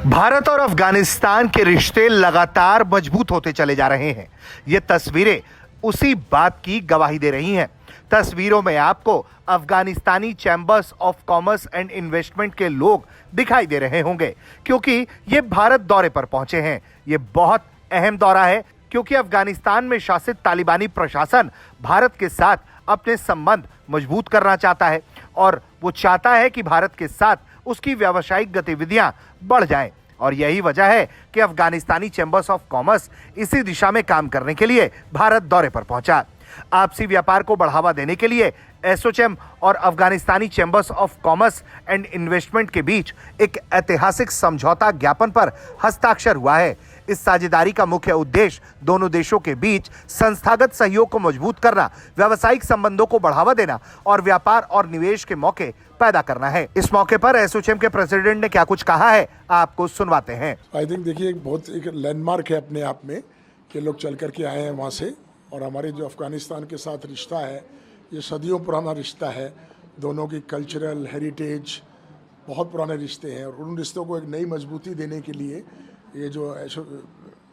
भारत और अफगानिस्तान के रिश्ते लगातार मजबूत होते चले जा रहे हैं। ये तस्वीरें उसी बात की गवाही दे रही हैं। तस्वीरों में आपको Afghanistani chambers of commerce and investment के लोग दिखाई दे रहे होंगे, क्योंकि ये भारत दौरे पर पहुंचे हैं। ये बहुत अहम दौरा है, क्योंकि अफगानिस्तान में शासित तालिबानी प्रशासन भारत के साथ अपने संबंध मजबूत करना चाहता है और वो चाहता है कि भारत के साथ उसकी व्यावसायिक गतिविधियां बढ़ जाएं। और यही वजह है कि अफगानिस्तानी चैंबर्स ऑफ कॉमर्स इसी दिशा में काम करने के लिए भारत दौरे पर पहुंचा। आपसी व्यापार को बढ़ावा देने के लिए एसोचैम और Afghanistani chambers of commerce and investment के बीच एक ऐतिहासिक समझौता ज्ञापन पर हस्ताक्षर हुआ है। इस साझेदारी का मुख्य उद्देश्य दोनों देशों के बीच संस्थागत सहयोग को मजबूत करना, व्यावसायिक संबंधों को बढ़ावा देना और व्यापार और निवेश के मौके पैदा करना है। इस मौके पर एसोचैम के प्रेसिडेंट ने क्या कुछ कहा है, आपको सुनवाते हैं। आई थिंक देखिए, बहुत एक लैंडमार्क है अपने आप में कि लोग चल करके आए हैं वहाँ से, और हमारे जो अफगानिस्तान के साथ रिश्ता है ये सदियों पुराना रिश्ता है। दोनों की कल्चरल हेरिटेज बहुत पुराने रिश्ते हैं, और उन रिश्तों को एक नई मजबूती देने के लिए ये जो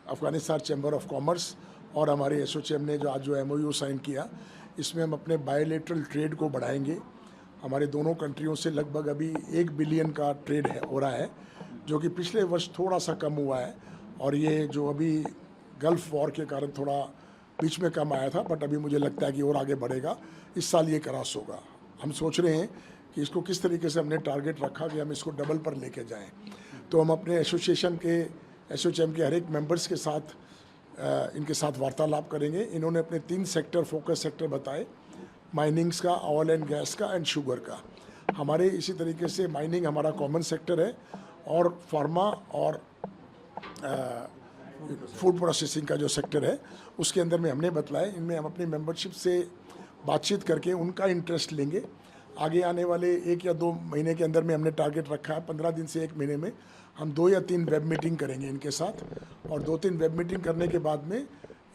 अफगानिस्तान चैम्बर ऑफ कॉमर्स और हमारे एसोचैम ने जो आज जो MOU साइन किया, इसमें हम अपने बायलैटरल ट्रेड को बढ़ाएंगे। हमारे दोनों कंट्रियों से लगभग अभी 1 बिलियन का ट्रेड हो रहा है, जो कि पिछले वर्ष थोड़ा सा कम हुआ है, और ये जो अभी गल्फ वॉर के कारण थोड़ा बीच में कम आया था, बट अभी मुझे लगता है कि और आगे बढ़ेगा। इस साल ये क्रॉस होगा। हम सोच रहे हैं कि इसको किस तरीके से हमने टारगेट रखा कि हम इसको डबल पर लेके जाएं। तो हम अपने एसोसिएशन के एसोचैम के हर एक मेंबर्स के साथ इनके साथ वार्तालाप करेंगे। इन्होंने अपने 3 सेक्टर फोकस सेक्टर बताए, माइनिंग्स का, ऑयल एंड गैस का एंड शुगर का। हमारे इसी तरीके से माइनिंग हमारा कॉमन सेक्टर है, और फार्मा और फूड प्रोसेसिंग का जो सेक्टर है उसके अंदर में हमने बतलाए। इनमें हम अपनी मेंबरशिप से बातचीत करके उनका इंटरेस्ट लेंगे। आगे आने वाले 1 या 2 महीने के अंदर में हमने टारगेट रखा है, 15 दिन से 1 महीने में हम 2 या 3 वेब मीटिंग करेंगे इनके साथ, और 2-3 वेब मीटिंग करने के बाद में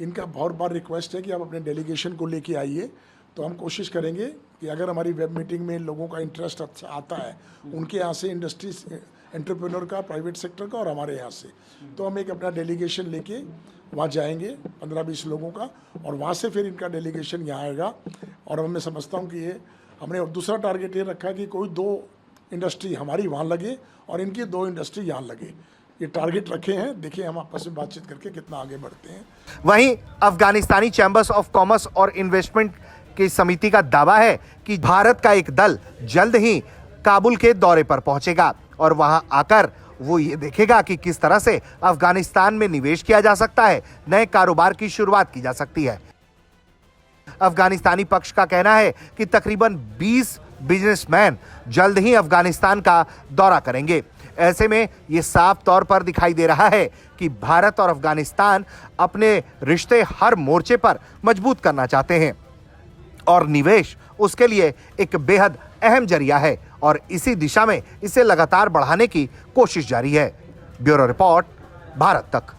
इनका बहुत बार रिक्वेस्ट है कि आप अपने डेलीगेशन को लेके आइए। तो हम कोशिश करेंगे कि अगर हमारी वेब मीटिंग में लोगों का इंटरेस्ट अच्छा आता है, उनके यहाँ से इंडस्ट्रीज एंटरप्रेन्योर का, प्राइवेट सेक्टर का और हमारे यहाँ से, तो हम एक अपना डेलीगेशन लेके वहाँ जाएंगे 15-20 लोगों का, और वहाँ से फिर इनका डेलीगेशन यहाँ आएगा। और मैं समझता हूँ कि ये हमने दूसरा टारगेट ये रखा कि कोई 2 इंडस्ट्री हमारी वहाँ लगे और इनकी 2 इंडस्ट्री यहाँ लगे। ये टारगेट रखे हैं, देखिए हम आपस में बातचीत करके कितना आगे बढ़ते हैं। वहीं अफगानिस्तानी चैंबर्स ऑफ कॉमर्स और इन्वेस्टमेंट की समिति का दावा है कि भारत का एक दल जल्द ही काबुल के दौरे पर पहुंचेगा और वहां आकर वो ये देखेगा कि किस तरह से अफगानिस्तान में निवेश किया जा सकता है, नए कारोबार की शुरुआत की जा सकती है। अफगानिस्तानी पक्ष का कहना है कि तकरीबन 20 बिजनेसमैन जल्द ही अफगानिस्तान का दौरा करेंगे। ऐसे में ये साफ तौर पर दिखाई दे रहा है कि भारत और अफगानिस्तान अपने रिश्ते हर मोर्चे पर मजबूत करना चाहते हैं, और निवेश उसके लिए एक बेहद अहम जरिया है, और इसी दिशा में इसे लगातार बढ़ाने की कोशिश जारी है। ब्यूरो रिपोर्ट, भारत तक।